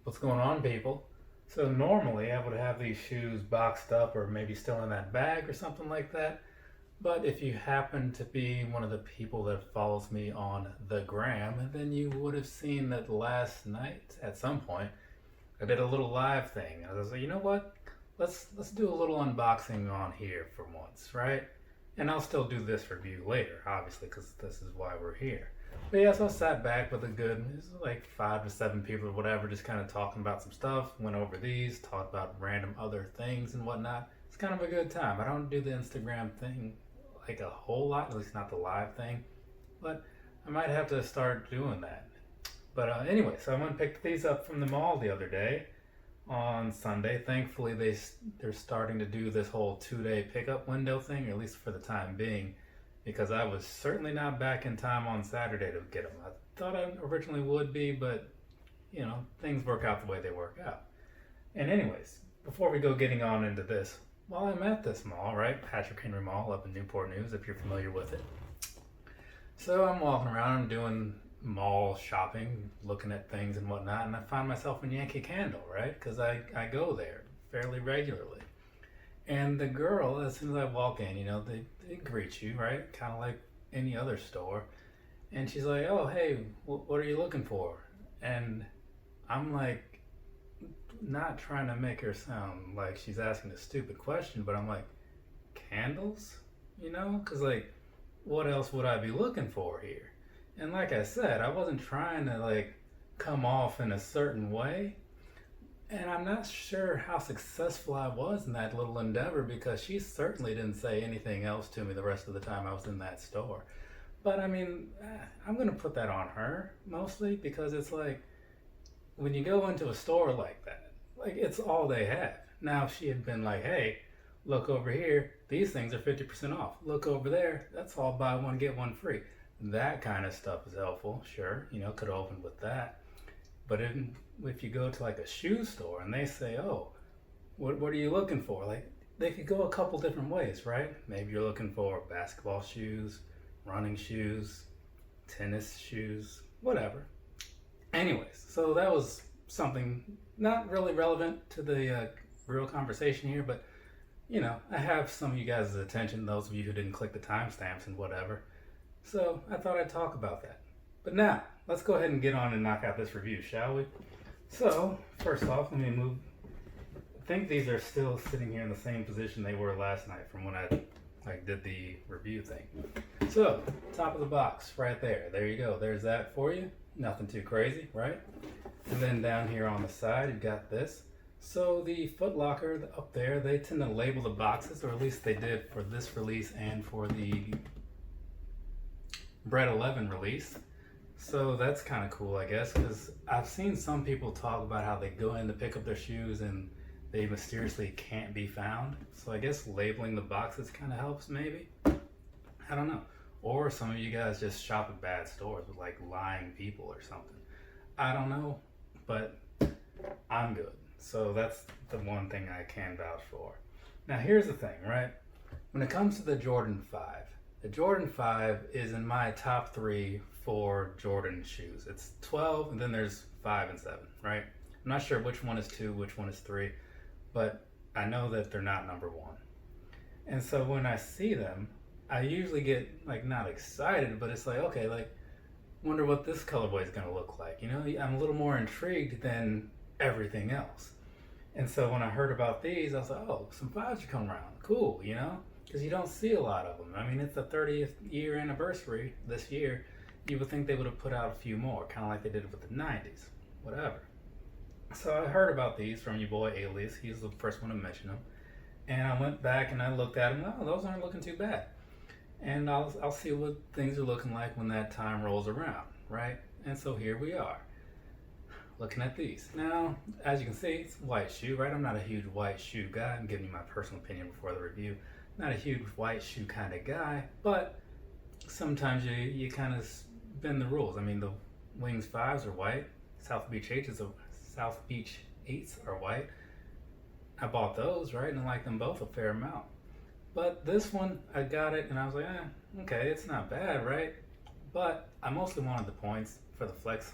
What's going on, people? So normally I would have these shoes boxed up or maybe still in that bag or something like that. But if you happen to be one of the people that follows me on the gram, then you would have seen that last night at some point I did a little live thing. And I was like, you know what? Let's do a little unboxing on here for once, right? And I'll still do this review later, obviously, because this is why we're here. But yeah, so I sat back with a good, it was like 5 to 7 people or whatever, just kind of talking about some stuff, went over these, talked about random other things and whatnot. It's kind of a good time. I don't do the Instagram thing like a whole lot, at least not the live thing, but I might have to start doing that. But anyway, so I went and picked these up from the mall the other day on Sunday. Thankfully, they're starting to do this whole 2-day pickup window thing, or at least for the time being, because I was certainly not back in time on Saturday to get them. I thought I originally would be, but you know, things work out the way they work out. And anyways, before we go getting on into this, while I'm at this mall, right, Patrick Henry Mall up in Newport News, if you're familiar with it. So I'm walking around, I'm doing mall shopping, looking at things and whatnot, and I find myself in Yankee Candle, right, because I go there fairly regularly. And the girl, as soon as I walk in, you know, they greet you, right? Kind of like any other store. And she's like, oh, hey, what are you looking for? And I'm like, not trying to make her sound like she's asking a stupid question, but I'm like, candles? You know? Because, like, what else would I be looking for here? And like I said, I wasn't trying to, like, come off in a certain way. And I'm not sure how successful I was in that little endeavor, because she certainly didn't say anything else to me the rest of the time I was in that store. But I mean, I'm going to put that on her mostly, because it's like when you go into a store like that, like it's all they have. Now, if she had been like, hey, look over here, these things are 50% off. Look over there, that's all buy one, get one free. That kind of stuff is helpful, sure. You know, could have opened with that. But if you go to like a shoe store and they say, oh, what are you looking for? Like, they could go a couple different ways, right? Maybe you're looking for basketball shoes, running shoes, tennis shoes, whatever. Anyways, so that was something not really relevant to the real conversation here, but you know, I have some of you guys' attention, those of you who didn't click the timestamps and whatever. So I thought I'd talk about that. But now, let's go ahead and get on and knock out this review, shall we? So, first off, let me move. I think these are still sitting here in the same position they were last night from when I did the review thing. So, top of the box, right there. There you go. There's that for you. Nothing too crazy, right? And then down here on the side, you've got this. So the Foot Locker up there, they tend to label the boxes, or at least they did for this release and for the Bread 11 release. So that's kind of cool, I guess, because I've seen some people talk about how they go in to pick up their shoes and they mysteriously can't be found. So I guess labeling the boxes kind of helps, maybe. I don't know. Or some of you guys just shop at bad stores with like lying people or something. I don't know, but I'm good. So that's the one thing I can vouch for. Now here's the thing, right? When it comes to the Jordan 5, the Jordan 5 is in my top 3 for Jordan shoes. It's 12, and then there's 5 and 7, right? I'm not sure which one is 2, which one is 3, but I know that they're not number 1. And so when I see them, I usually get like not excited, but it's like, okay, like wonder what this colorway is going to look like. You know, I'm a little more intrigued than everything else. And so when I heard about these, I was like, oh, some 5s are coming around. Cool, you know, because you don't see a lot of them. I mean, it's the 30th year anniversary this year. You would think they would have put out a few more, kind of like they did with the 90s, whatever. So I heard about these from your boy Alias. He's the first one to mention them. And I went back and I looked at them. Oh, those aren't looking too bad. And I'll see what things are looking like when that time rolls around, right? And so here we are, looking at these. Now, as you can see, it's a white shoe, right? I'm not a huge white shoe guy. I'm giving you my personal opinion before the review. Not a huge white shoe kind of guy, but sometimes you kind of bend the rules. I mean, the Wings 5s are white. South Beach 8s are white. I bought those, right? And I like them both a fair amount. But this one, I got it and I was like, okay, it's not bad, right? But I mostly wanted the points for the flex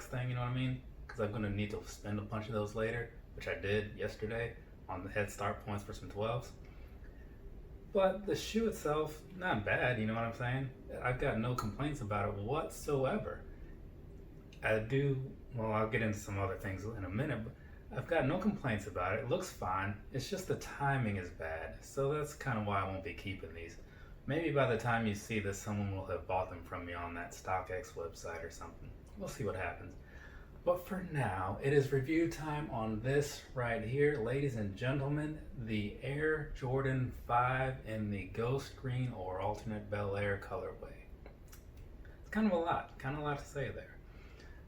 thing, you know what I mean? because I'm going to need to spend a bunch of those later, which I did yesterday on the head start points for some 12s. But the shoe itself, not bad, you know what I'm saying? I've got no complaints about it whatsoever. I'll get into some other things in a minute, but I've got no complaints about it. It looks fine. It's just the timing is bad. So that's kind of why I won't be keeping these. Maybe by the time you see this, someone will have bought them from me on that StockX website or something. We'll see what happens. But for now, it is review time on this right here. Ladies and gentlemen, the Air Jordan 5 in the Ghost Green or Alternate Bel Air colorway. It's kind of a lot to say there.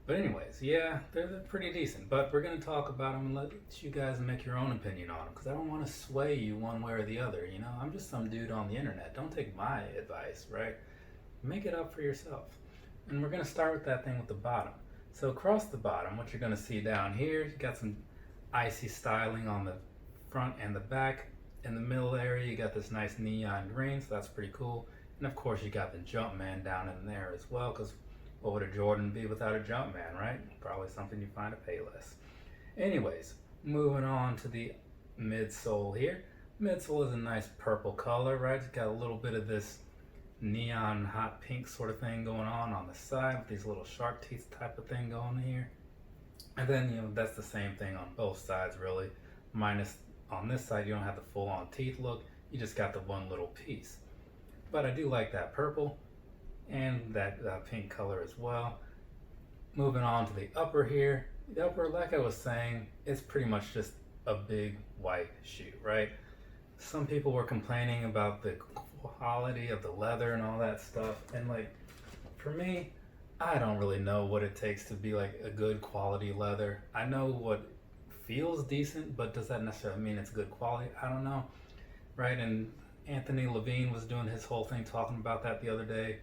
But anyways, yeah, they're pretty decent. But we're going to talk about them and let you guys make your own opinion on them, because I don't want to sway you one way or the other. You know, I'm just some dude on the internet. Don't take my advice, right? Make it up for yourself. And we're going to start with that thing with the bottom. So across the bottom, what you're going to see down here, you got some icy styling on the front and the back. In the middle area, you got this nice neon green, so that's pretty cool. And of course, you got the Jumpman down in there as well, because what would a Jordan be without a Jumpman, right? Probably something you find at Payless. Anyways, moving on to the midsole here. Midsole is a nice purple color, right? It's got a little bit of this neon hot pink sort of thing going on the side with these little shark teeth type of thing going here. And then, you know, that's the same thing on both sides really. Minus on this side, you don't have the full on teeth look. You just got the one little piece. But I do like that purple and that pink color as well. Moving on to the upper here. The upper, like I was saying, it's pretty much just a big white shoe, right? Some people were complaining about the quality of the leather and all that stuff, and like for me, I don't really know what it takes to be like a good quality leather. I know what feels decent, but does that necessarily mean it's good quality? I don't know, right? And Anthony Levine was doing his whole thing talking about that the other day,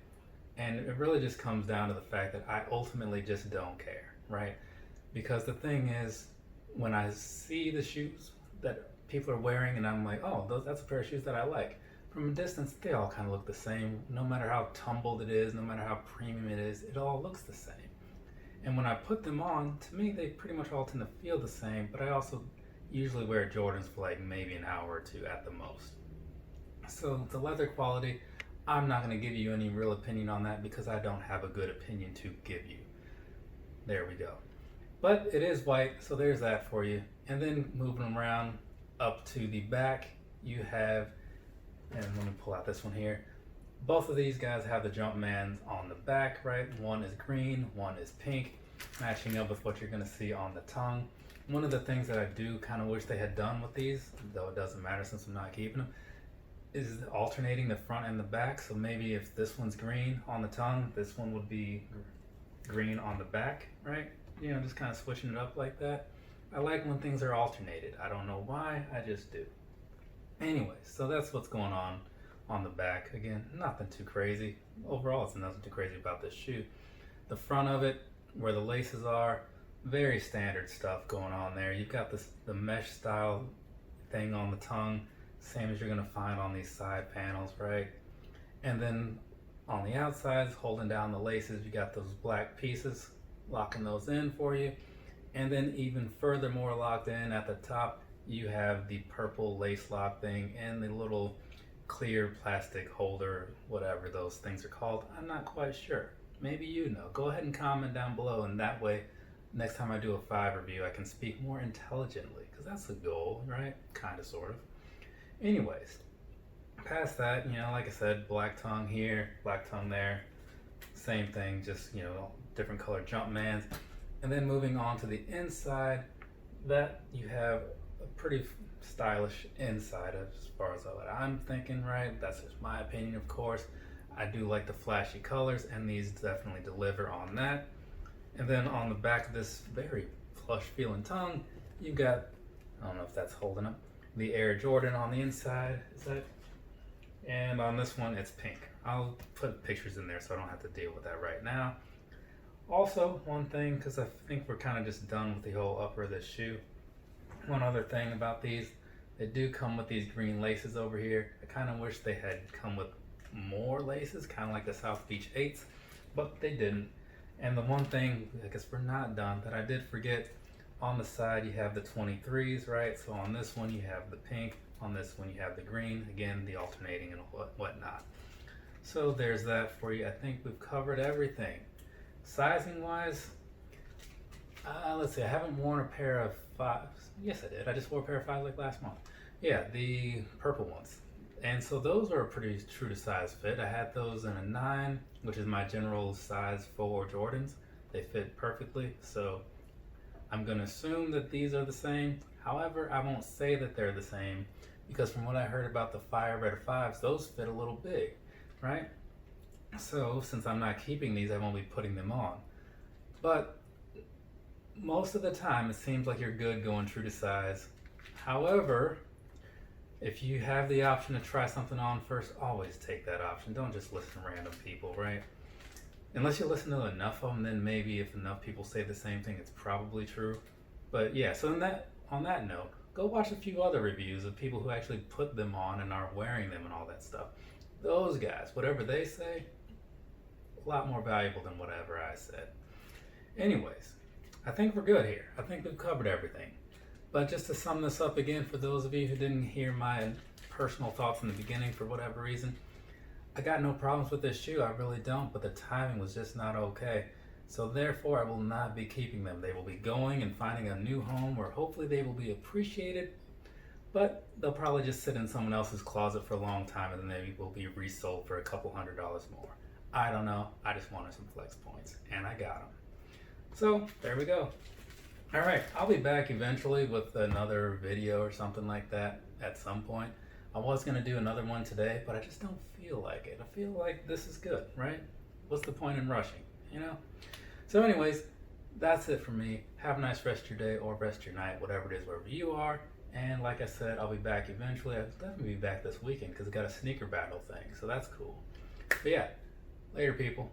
and it really just comes down to the fact that I ultimately just don't care, right? Because the thing is, when I see the shoes that people are wearing and I'm like, oh, that's a pair of shoes that I like, from a distance, they all kind of look the same. No matter how tumbled it is, no matter how premium it is, it all looks the same. And when I put them on, to me, they pretty much all tend to feel the same, but I also usually wear Jordans for like maybe an hour or two at the most. So the leather quality, I'm not going to give you any real opinion on that because I don't have a good opinion to give you. There we go. But it is white, so there's that for you. And then moving around up to the back, you have, and let me pull out this one here. Both of these guys have the Jumpmans on the back, right? One is green, one is pink, matching up with what you're going to see on the tongue. One of the things that I do kind of wish they had done with these, though it doesn't matter since I'm not keeping them, is alternating the front and the back. So maybe if this one's green on the tongue, this one would be green on the back, right? You know, just kind of switching it up like that. I like when things are alternated. I don't know why, I just do. Anyways, so that's what's going on the back. Again, nothing too crazy. Overall, it's nothing too crazy about this shoe. The front of it, where the laces are, very standard stuff going on there. You've got the mesh style thing on the tongue, same as you're gonna find on these side panels, right? And then on the outsides, holding down the laces, you got those black pieces, locking those in for you. And then even furthermore locked in at the top, you have the purple lace lock thing and the little clear plastic holder, whatever those things are called. I'm not quite sure. Maybe you know. Go ahead and comment down below, and that way, next time I do a 5 review, I can speak more intelligently, because that's the goal, right? Kind of, sort of. Anyways, past that, you know, like I said, black tongue here, black tongue there. Same thing, just, you know, different colored Jumpmans. And then moving on to the inside, that you have a pretty stylish inside as far as what I'm thinking, right? That's just my opinion, of course. I do like the flashy colors, and these definitely deliver on that. And then on the back of this very plush feeling tongue, you got, I don't know if that's holding up, the Air Jordan on the inside, is that? And on this one, it's pink. I'll put pictures in there so I don't have to deal with that right now. Also, one thing, because I think we're kind of just done with the whole upper of this shoe. One other thing about these, they do come with these green laces over here. I kind of wish they had come with more laces, kind of like the South Beach 8s, but they didn't. And the one thing, I guess we're not done, that I did forget, on the side you have the 23s, right? So on this one you have the pink, on this one you have the green, again the alternating and whatnot. So there's that for you. I think we've covered everything. Sizing wise, let's see, I haven't worn a pair of 5s. Yes, I did. I just wore a pair of 5s like last month. Yeah, the purple ones. And so those are a pretty true to size fit. I had those in a 9, which is my general size for Jordans. They fit perfectly, so I'm going to assume that these are the same. However, I won't say that they're the same, because from what I heard about the fire red 5s, those fit a little big, right? So since I'm not keeping these, I won't be putting them on. But most of the time, it seems like you're good going true to size. However, if you have the option to try something on first, always take that option. Don't just listen to random people, right? Unless you listen to enough of them, then maybe if enough people say the same thing, it's probably true. But yeah, so on that note, go watch a few other reviews of people who actually put them on and are wearing them and all that stuff. Those guys, whatever they say, a lot more valuable than whatever I said. Anyways, I think we're good here. I think we've covered everything. But just to sum this up again, for those of you who didn't hear my personal thoughts in the beginning for whatever reason, I got no problems with this shoe, I really don't, but the timing was just not okay. So therefore, I will not be keeping them. They will be going and finding a new home where hopefully they will be appreciated, but they'll probably just sit in someone else's closet for a long time and then they will be resold for a couple $100s more. I don't know, I just wanted some flex points, and I got them. So, there we go. Alright, I'll be back eventually with another video or something like that at some point. I was going to do another one today, but I just don't feel like it. I feel like this is good, right? What's the point in rushing, you know? So anyways, that's it for me. Have a nice rest of your day or rest of your night, whatever it is, wherever you are. And like I said, I'll be back eventually. I'll definitely be back this weekend because I got a sneaker battle thing, so that's cool. But yeah, later people.